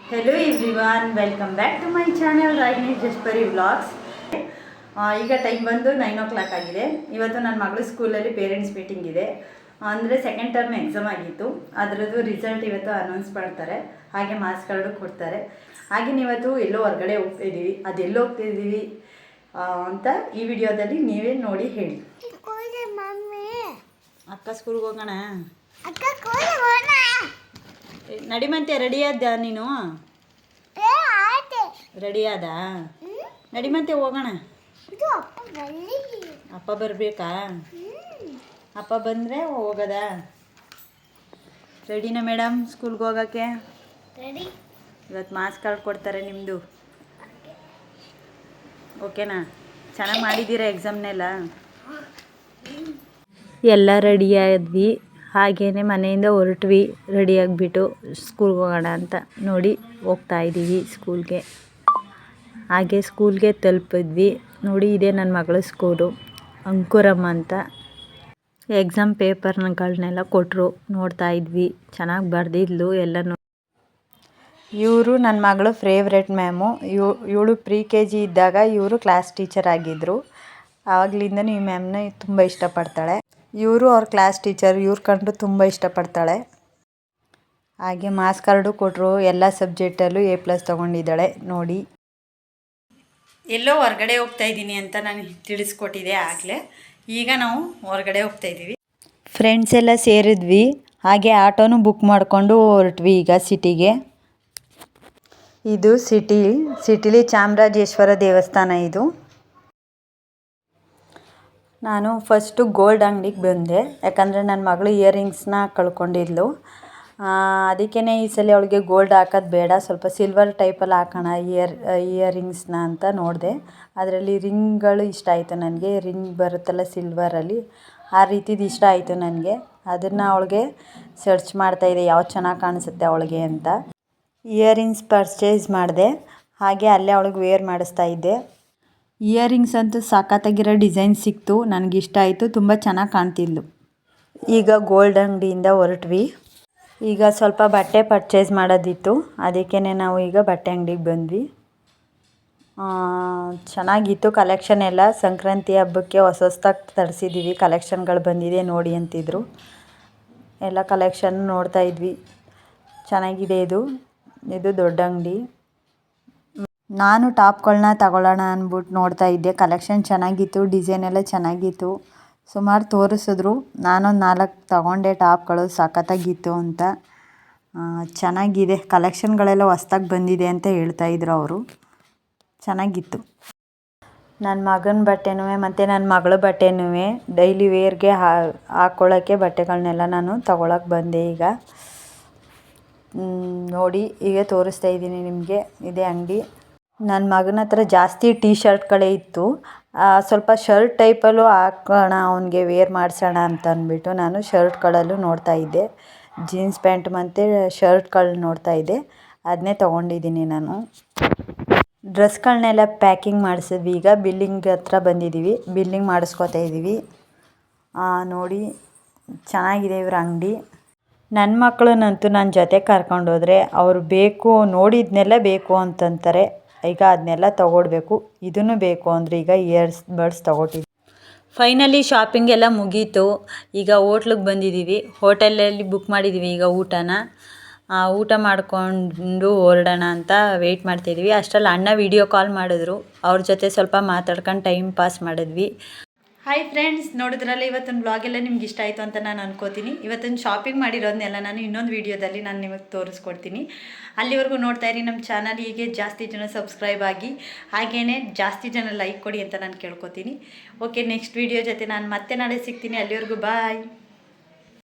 Hello everyone, welcome back to my channel Ragini Jaspari vlogs. ಈಗ time ಬಂದು 9 o'clock ಆಗಿದೆ. ಇವತ್ತು ನನ್ನ ಮಗಳ ಸ್ಕೂಲಲ್ಲಿ ಪೇರೆಂಟ್ಸ್ ಮೀಟಿಂಗ್ ಇದೆ. ಅಂದರೆ ಸೆಕೆಂಡ್ ಟರ್ಮ್ ಎಕ್ಸಾಮ್ ಆಗಿತ್ತು, ಅದರದ್ದು ರಿಸಲ್ಟ್ ಇವತ್ತು ಅನೌನ್ಸ್ ಮಾಡ್ತಾರೆ. ಹಾಗೆ ಮಾರ್ಕ್ಸ್ ಕಾರ್ಡು ಕೊಡ್ತಾರೆ. ಹಾಗೆ ಇವತ್ತು ಎಲ್ಲೋ ಹೊರಗಡೆ ಹೋಗ್ತಾಯಿದ್ದೀವಿ. ಅದೆಲ್ಲೋ ಹೋಗ್ತಾಯಿದ್ದೀವಿ ಅಂತ ಈ ವಿಡಿಯೋದಲ್ಲಿ ನೀವೇ ನೋಡಿ ಹೇಳಿ. ಅಕ್ಕ ಸ್ಕೂಲ್ಗೆ ಹೋಗೋಣ. ನಡಿಮಂತೆ ರೆಡಿ ಆದ ನೀನು? ರೆಡಿ ಆದ? ನಡಿಮಂತೆ ಹೋಗೋಣ. ಅಪ್ಪ ಬರಬೇಕಾ? ಅಪ್ಪ ಬಂದರೆ ಹೋಗೋದಾ? ರೆಡಿನಾ ಮೇಡಮ್ ಸ್ಕೂಲ್ಗೆ ಹೋಗೋಕ್ಕೆ? ಇವತ್ತು ಮಾರ್ಕ್ಸ್ ಕಾರ್ಡ್ ಕೊಡ್ತಾರೆ ನಿಮ್ಮದು. ಓಕೆನಾ? ಚೆನ್ನಾಗಿ ಮಾಡಿದ್ದೀರಾ ಎಕ್ಸಾಮ್ನೆಲ್ಲ? ಎಲ್ಲ ರೆಡಿ ಆದ್ವಿ. ಹಾಗೇ ಮನೆಯಿಂದ ಹೊರಟ್ವಿ. ರೆಡಿಯಾಗಿಬಿಟ್ಟು ಸ್ಕೂಲ್ಗೆ ಹೋಗೋಣ ಅಂತ ನೋಡಿ ಹೋಗ್ತಾ ಇದ್ದೀವಿ ಸ್ಕೂಲ್ಗೆ. ಹಾಗೆ ಸ್ಕೂಲ್ಗೆ ತಲುಪಿದ್ವಿ. ನೋಡಿ ಇದೇ ನನ್ನ ಮಗಳ ಸ್ಕೂಲು, ಅಂಕುರಮ್ಮ ಅಂತ. ಎಕ್ಸಾಮ್ ಪೇಪರ್ಗಳನ್ನೆಲ್ಲ ಕೊಟ್ಟರು, ನೋಡ್ತಾ ಇದ್ವಿ. ಚೆನ್ನಾಗಿ ಬರೆದಿದ್ಲು ಎಲ್ಲ. ಇವರು ನನ್ನ ಮಗಳು ಫೇವ್ರೆಟ್ ಮ್ಯಾಮು. ಇವಳು ಪ್ರಿ-KG ಇದ್ದಾಗ ಇವರು ಕ್ಲಾಸ್ ಟೀಚರ್ ಆಗಿದ್ದರು. ಆವಾಗಲಿಂದನೂ ಈ ಮ್ಯಾಮ್ನ ತುಂಬ ಇಷ್ಟಪಡ್ತಾಳೆ. ಇವರು ಅವ್ರ ಕ್ಲಾಸ್ ಟೀಚರ್, ಇವ್ರು ಕಂಡು ತುಂಬ ಇಷ್ಟಪಡ್ತಾಳೆ. ಹಾಗೆ ಮಾರ್ಕ್ಸ್ ಕಾರ್ಡು ಕೊಟ್ಟರು. ಎಲ್ಲ ಸಬ್ಜೆಕ್ಟಲ್ಲೂ A+ ತೊಗೊಂಡಿದ್ದಾಳೆ ನೋಡಿ. ಎಲ್ಲೋ ಹೊರಗಡೆ ಹೋಗ್ತಾ ಇದ್ದೀನಿ ಅಂತ ನಾನು ತಿಳಿಸ್ಕೊಟ್ಟಿದ್ದೆ ಆಗಲೇ. ಈಗ ನಾವು ಹೊರಗಡೆ ಹೋಗ್ತಾ ಇದ್ದೀವಿ. ಫ್ರೆಂಡ್ಸ್ ಎಲ್ಲ ಸೇರಿದ್ವಿ. ಹಾಗೆ ಆಟೋನು ಬುಕ್ ಮಾಡಿಕೊಂಡು ಹೊರಟ್ವಿ ಈಗ ಸಿಟಿಗೆ. ಇದು ಸಿಟಿಲಿ ಚಾಮರಾಜೇಶ್ವರ ದೇವಸ್ಥಾನ ಇದು. ನಾನು ಫಸ್ಟು ಗೋಲ್ಡ್ ಅಂಗಡಿಗೆ ಬಂದೆ, ಯಾಕಂದರೆ ನನ್ನ ಮಗಳು ಇಯರಿಂಗ್ಸ್ನ ಕಳ್ಕೊಂಡಿದ್ಲು. ಅದಕ್ಕೇ ಈ ಸಲ ಅವಳಿಗೆ ಗೋಲ್ಡ್ ಹಾಕೋದು ಬೇಡ, ಸ್ವಲ್ಪ ಸಿಲ್ವರ್ ಟೈಪಲ್ಲಿ ಹಾಕೋಣ ಇಯರಿಂಗ್ಸ್ನ ಅಂತ ನೋಡಿದೆ. ಅದರಲ್ಲಿ ರಿಂಗ್ಗಳು ಇಷ್ಟ ಆಯಿತು ನನಗೆ. ರಿಂಗ್ ಬರುತ್ತಲ್ಲ ಸಿಲ್ವರಲ್ಲಿ, ಆ ರೀತಿದು ಇಷ್ಟ ಆಯಿತು ನನಗೆ. ಅದನ್ನು ಅವಳಿಗೆ ಸರ್ಚ್ ಮಾಡ್ತಾಯಿದ್ದೆ ಯಾವ್ದು ಚೆನ್ನಾಗಿ ಕಾಣಿಸುತ್ತೆ ಅವಳಿಗೆ ಅಂತ. ಇಯರಿಂಗ್ಸ್ ಪರ್ಚೇಸ್ ಮಾಡಿದೆ. ಹಾಗೆ ಅಲ್ಲೇ ಅವಳಿಗೆ ವೇರ್ ಮಾಡಿಸ್ತಾ ಇದ್ದೆ. ಇಯರಿಂಗ್ಸ್ ಅಂತೂ ಸಖತ್ತಾಗಿರೋ ಡಿಸೈನ್ ಸಿಕ್ತು, ನನಗಿಷ್ಟ ಆಯಿತು. ತುಂಬ ಚೆನ್ನಾಗಿ ಕಾಣ್ತಿದ್ಲು. ಈಗ ಗೋಲ್ಡ್ ಅಂಗಡಿಯಿಂದ ಹೊರಟ್ವಿ. ಈಗ ಸ್ವಲ್ಪ ಬಟ್ಟೆ ಪರ್ಚೇಸ್ ಮಾಡೋದಿತ್ತು, ಅದಕ್ಕೇ ನಾವು ಈಗ ಬಟ್ಟೆ ಅಂಗಡಿಗೆ ಬಂದ್ವಿ. ಚೆನ್ನಾಗಿತ್ತು ಕಲೆಕ್ಷನ್ ಎಲ್ಲ. ಸಂಕ್ರಾಂತಿ ಹಬ್ಬಕ್ಕೆ ಹೊಸದಾಗಿ ತರಿಸಿದ್ದೀವಿ, ಕಲೆಕ್ಷನ್ಗಳು ಬಂದಿದೆ ನೋಡಿ ಅಂತಿದ್ರು. ಎಲ್ಲ ಕಲೆಕ್ಷನ್ ನೋಡ್ತಾ ಇದ್ವಿ. ಚೆನ್ನಾಗಿದೆ ಇದು ದೊಡ್ಡ ಅಂಗಡಿ. ನಾನು ಟಾಪ್ಗಳನ್ನ ತಗೊಳ್ಳೋಣ ಅಂದ್ಬಿಟ್ಟು ನೋಡ್ತಾ ಇದ್ದೆ. ಕಲೆಕ್ಷನ್ ಚೆನ್ನಾಗಿತ್ತು, ಡಿಸೈನ್ ಎಲ್ಲ ಚೆನ್ನಾಗಿತ್ತು. ಸುಮಾರು ತೋರಿಸಿದ್ರು. ನಾನೊಂದು 4 ತಗೊಂಡೆ ಟಾಪ್ಗಳು, ಸಖತ್ತಾಗಿತ್ತು ಅಂತ. ಚೆನ್ನಾಗಿದೆ ಕಲೆಕ್ಷನ್ಗಳೆಲ್ಲ ಹೊಸ್ದಾಗಿ ಬಂದಿದೆ ಅಂತ ಹೇಳ್ತಾಯಿದ್ರು ಅವರು. ಚೆನ್ನಾಗಿತ್ತು. ನನ್ನ ಮಗನ ಬಟ್ಟೆನೂ ಮತ್ತು ನನ್ನ ಮಗಳ ಬಟ್ಟೆನೂ ಡೈಲಿ ವೇರ್ಗೆ ಹಾಕ್ಕೊಳ್ಳೋಕ್ಕೆ ಬಟ್ಟೆಗಳನ್ನೆಲ್ಲ ನಾನು ತಗೊಳಕ್ಕೆ ಬಂದೆ ಈಗ. ನೋಡಿ ಈಗ ತೋರಿಸ್ತಾ ಇದ್ದೀನಿ ನಿಮಗೆ. ಇದೇ ಅಂಗಡಿ. ನನ್ನ ಮಗನ ಹತ್ರ ಜಾಸ್ತಿ ಟೀ ಶರ್ಟ್ಗಳೇ ಇತ್ತು. ಸ್ವಲ್ಪ ಶರ್ಟ್ ಟೈಪಲ್ಲೂ ಹಾಕೋಣ, ಅವನಿಗೆ ವೇರ್ ಮಾಡಿಸೋಣ ಅಂತ ಅಂದ್ಬಿಟ್ಟು ನಾನು ಶರ್ಟ್ಗಳಲ್ಲೂ ನೋಡ್ತಾ ಇದ್ದೆ. ಜೀನ್ಸ್ ಪ್ಯಾಂಟ್ ಮತ್ತು ಶರ್ಟ್ಗಳು ನೋಡ್ತಾ ಇದ್ದೆ. ಅದನ್ನೇ ತೊಗೊಂಡಿದ್ದೀನಿ ನಾನು. ಡ್ರೆಸ್ಗಳನ್ನೆಲ್ಲ ಪ್ಯಾಕಿಂಗ್ ಮಾಡಿಸಿದ್ವಿ. ಈಗ ಬಿಲ್ಲಿಂಗ್ ಹತ್ರ ಬಂದಿದ್ದೀವಿ. ಬಿಲ್ಲಿಂಗ್ ಮಾಡಿಸ್ಕೊತಾ ಇದ್ದೀವಿ. ನೋಡಿ ಚೆನ್ನಾಗಿದೆ ಇವ್ರ ಅಂಗಡಿ. ನನ್ನ ಮಕ್ಕಳನ್ನಂತೂ ನನ್ನ ಜೊತೆ ಕರ್ಕೊಂಡೋದ್ರೆ ಅವರು ನೋಡಿದ್ನೆಲ್ಲ ಬೇಕು ಅಂತಂತಾರೆ. ಈಗ ಅದನ್ನೆಲ್ಲ ತೊಗೊಳ್ಬೇಕು. ಇದನ್ನು ಬೇಕು ಅಂದರೆ ಈಗ ಇಯರ್ಸ್ ಬಡ್ಸ್ ತೊಗೊಟ್ಟಿದ್ವಿ. ಫೈನಲಿ ಶಾಪಿಂಗ್ ಎಲ್ಲ ಮುಗೀತು. ಈಗ ಹೋಟ್ಲಿಗೆ ಬಂದಿದ್ದೀವಿ. ಹೋಟೆಲಲ್ಲಿ ಬುಕ್ ಮಾಡಿದ್ದೀವಿ ಈಗ ಊಟ ಮಾಡಿಕೊಂಡು ಹೊರಡೋಣ ಅಂತ ವೆಯ್ಟ್ ಮಾಡ್ತಾಯಿದ್ವಿ. ಅಷ್ಟರಲ್ಲಿ ಅಣ್ಣ ವಿಡಿಯೋ ಕಾಲ್ ಮಾಡಿದ್ರು. ಅವ್ರ ಜೊತೆ ಸ್ವಲ್ಪ ಮಾತಾಡ್ಕೊಂಡು ಟೈಮ್ ಪಾಸ್ ಮಾಡಿದ್ವಿ. ಹಾಯ್ ಫ್ರೆಂಡ್ಸ್, ನೋಡಿದ್ರಲ್ಲ ಇವತ್ತಿನ ವ್ಲಾಗೆಲ್ಲ ನಿಮ್ಗೆ ಇಷ್ಟ ಆಯಿತು ಅಂತ ನಾನು ಅನ್ಕೋತೀನಿ. ಇವತ್ತಿನ ಶಾಪಿಂಗ್ ಮಾಡಿರೋದನ್ನೆಲ್ಲ ನಾನು ಇನ್ನೊಂದು ವೀಡಿಯೋದಲ್ಲಿ ನಾನು ನಿಮಗೆ ತೋರಿಸ್ಕೊಡ್ತೀನಿ. ಅಲ್ಲಿವರೆಗೂ ನೋಡ್ತಾ ಇರಿ ನಮ್ಮ ಚಾನಲ್. ಹೀಗೆ ಜಾಸ್ತಿ ಜನ ಸಬ್ಸ್ಕ್ರೈಬ್ ಆಗಿ, ಹಾಗೆಯೇ ಜಾಸ್ತಿ ಜನ ಲೈಕ್ ಕೊಡಿ ಅಂತ ನಾನು ಕೇಳ್ಕೊತೀನಿ. ಓಕೆ, ನೆಕ್ಸ್ಟ್ ವೀಡಿಯೋ ಜೊತೆ ನಾನು ಮತ್ತೆ ನಾಳೆ ಸಿಗ್ತೀನಿ. ಅಲ್ಲಿವರೆಗೂ ಬಾಯ್.